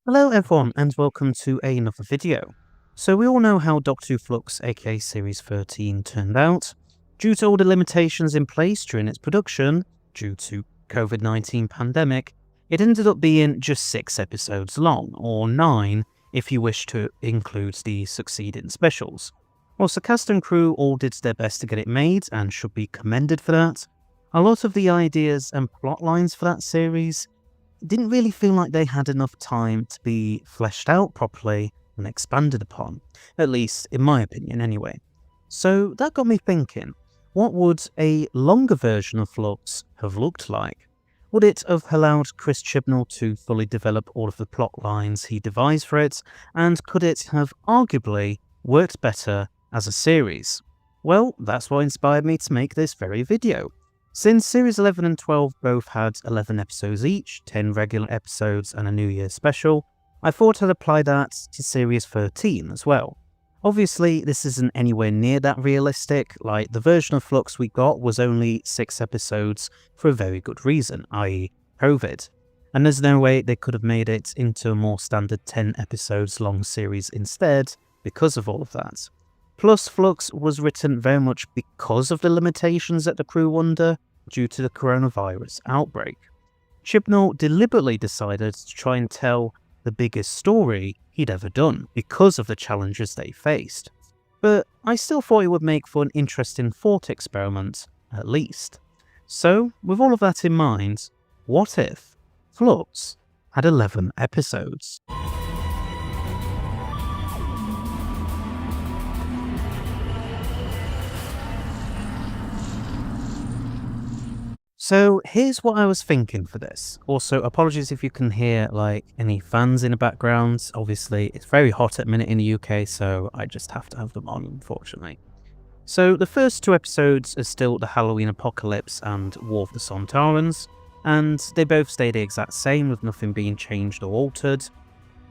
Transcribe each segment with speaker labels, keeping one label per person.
Speaker 1: Hello everyone and welcome to another video. So we all know how Doctor Who Flux aka Series 13 turned out. Due to all the limitations in place during its production, due to COVID-19 pandemic, it ended up being just 6 episodes long, or 9 if you wish to include the succeeding specials. Whilst the cast and crew all did their best to get it made and should be commended for that, a lot of the ideas and plot lines for that series didn't really feel like they had enough time to be fleshed out properly and expanded upon, at least in my opinion anyway. So that got me thinking, what would a longer version of Flux have looked like? Would it have allowed Chris Chibnall to fully develop all of the plot lines he devised for it, and could it have arguably worked better as a series? Well, that's what inspired me to make this very video. Since Series 11 and 12 both had 11 episodes each, 10 regular episodes and a New Year special, I thought I'd apply that to Series 13 as well. Obviously, this isn't anywhere near that realistic, like the version of Flux we got was only 6 episodes for a very good reason, i.e. COVID. And there's no way they could have made it into a more standard 10 episodes long series instead because of all of that. Plus, Flux was written very much because of the limitations that the crew were under due to the coronavirus outbreak. Chibnall deliberately decided to try and tell the biggest story he'd ever done because of the challenges they faced. But I still thought it would make for an interesting thought experiment, at least. So, with all of that in mind, what if Flux had 11 episodes? So here's what I was thinking for this. Also, apologies if you can hear any fans in the background. Obviously, it's very hot at the minute in the UK, so I just have to have them on, unfortunately. So the first 2 episodes are still the Halloween Apocalypse and War of the Sontarans, and they both stay the exact same with nothing being changed or altered.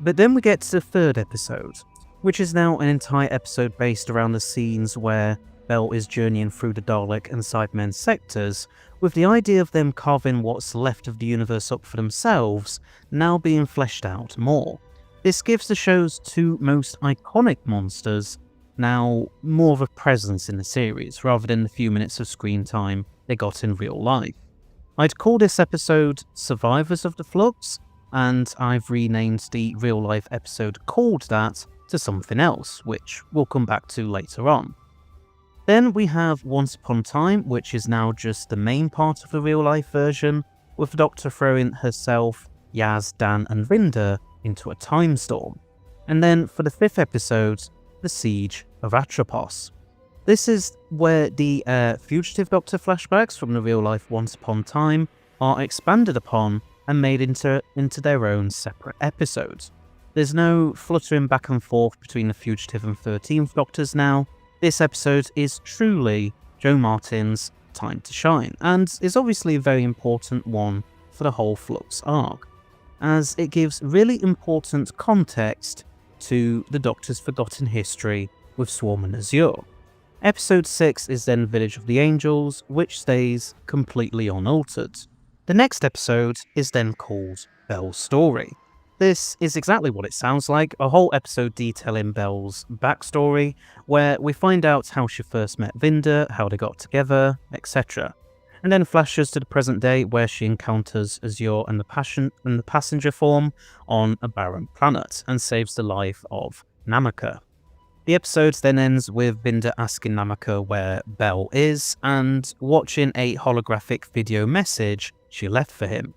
Speaker 1: But then we get to the 3rd episode, which is now an entire episode based around the scenes where Bel is journeying through the Dalek and Cybermen sectors, with the idea of them carving what's left of the universe up for themselves now being fleshed out more. This gives the show's 2 most iconic monsters now more of a presence in the series, rather than the few minutes of screen time they got in real life. I'd call this episode Survivors of the Flux, and I've renamed the real life episode called that to something else, which we'll come back to later on. Then we have Once Upon a Time, which is now just the main part of the real-life version, with the Doctor throwing herself, Yaz, Dan and Rinder into a time storm. And then for the 5th episode, The Siege of Atropos. This is where the fugitive Doctor flashbacks from the real-life Once Upon a Time are expanded upon and made into their own separate episodes. There's no fluttering back and forth between the fugitive and 13th Doctors now. This episode is truly Joe Martin's time to shine, and is obviously a very important one for the whole Flux arc, as it gives really important context to the Doctor's forgotten history with Swarm and Azure. Episode 6 is then Village of the Angels, which stays completely unaltered. The next episode is then called Bel's Story. This is exactly what it sounds like, a whole episode detailing Bel's backstory, where we find out how she first met Vinder, how they got together, etc. And then flashes to the present day where she encounters Azure and the passenger form on a barren planet, and saves the life of Namaka. The episode then ends with Vinder asking Namaka where Bel is, and watching a holographic video message she left for him.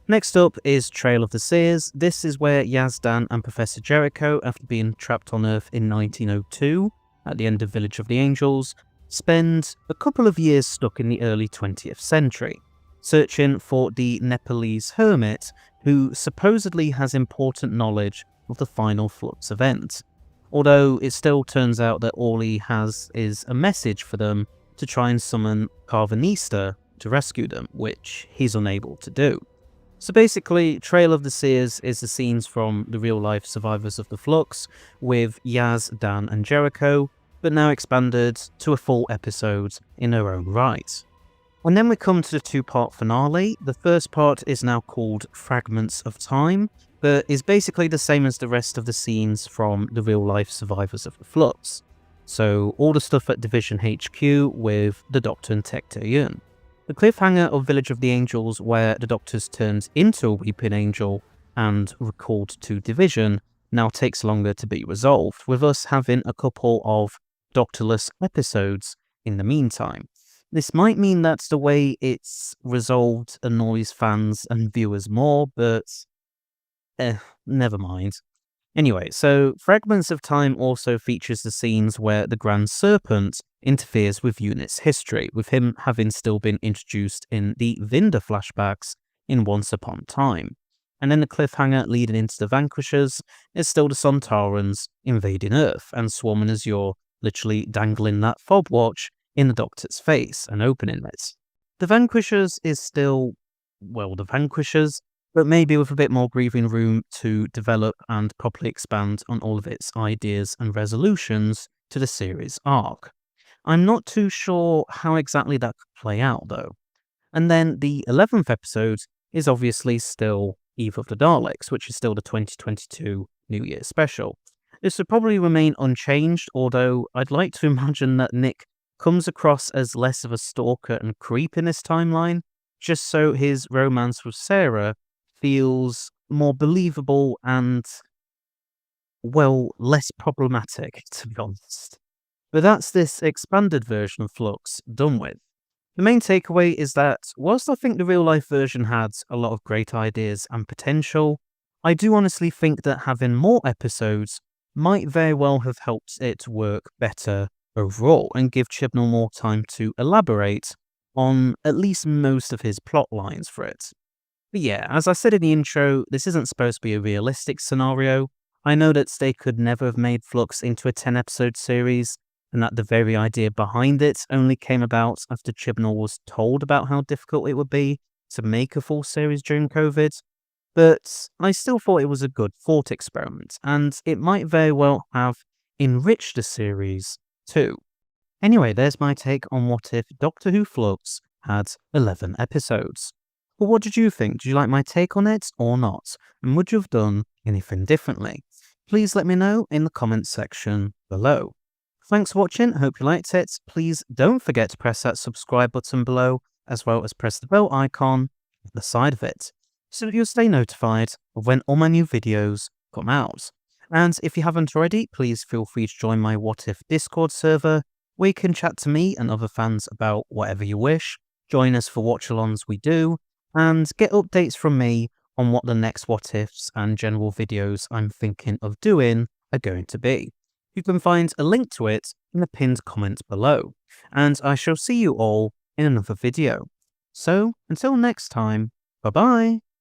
Speaker 1: Next up is Trail of the Seers. This is where Yazdan and Professor Jericho, after being trapped on Earth in 1902, at the end of Village of the Angels, spend a couple of years stuck in the early 20th century, searching for the Nepalese hermit who supposedly has important knowledge of the final Flux event. Although it still turns out that all he has is a message for them to try and summon Carvanista to rescue them, which he's unable to do. So basically, Trail of the Seers is the scenes from the real-life Survivors of the Flux, with Yaz, Dan and Jericho, but now expanded to a full episode in their own right. And then we come to the 2-part finale. The first part is now called Fragments of Time, but is basically the same as the rest of the scenes from the real-life survivors of the Flux. So all the stuff at Division HQ with the Doctor and Tech Tae-yun. The cliffhanger of Village of the Angels, where the Doctor's turned into a Weeping Angel and recalled to Division, now takes longer to be resolved, with us having a couple of Doctorless episodes in the meantime. This might mean that the way it's resolved annoys fans and viewers more, but never mind. Anyway, so Fragments of Time also features the scenes where the Grand Serpent interferes with Unit's history, with him having still been introduced in the Vinda flashbacks in Once Upon a Time. And then the cliffhanger leading into the Vanquishers is still the Sontarans invading Earth and swarming Azure, literally dangling that fob watch in the Doctor's face and opening it. The Vanquishers is still, well, the Vanquishers, but maybe with a bit more breathing room to develop and properly expand on all of its ideas and resolutions to the series arc. I'm not too sure how exactly that could play out though. And then the 11th episode is obviously still Eve of the Daleks, which is still the 2022 New Year special. This would probably remain unchanged, although I'd like to imagine that Nick comes across as less of a stalker and creep in this timeline, just so his romance with Sarah feels more believable and, well, less problematic, to be honest. But that's this expanded version of Flux done with. The main takeaway is that, whilst I think the real-life version had a lot of great ideas and potential, I do honestly think that having more episodes might very well have helped it work better overall and give Chibnall more time to elaborate on at least most of his plot lines for it. But yeah, as I said in the intro, this isn't supposed to be a realistic scenario. I know that they could never have made Flux into a 10-episode series, and that the very idea behind it only came about after Chibnall was told about how difficult it would be to make a full series during COVID. But I still thought it was a good thought experiment, and it might very well have enriched the series too. Anyway, there's my take on what if Doctor Who Flux had 11 episodes. But what did you think? Did you like my take on it or not? And would you have done anything differently? Please let me know in the comments section below. Thanks for watching, hope you liked it. Please don't forget to press that subscribe button below, as well as press the bell icon at the side of it, so that you'll stay notified of when all my new videos come out. And if you haven't already, please feel free to join my What If Discord server, where you can chat to me and other fans about whatever you wish, join us for watch-alongs we do, and get updates from me on what the next What Ifs and general videos I'm thinking of doing are going to be. You can find a link to it in the pinned comment below, and I shall see you all in another video. So, until next time, bye bye!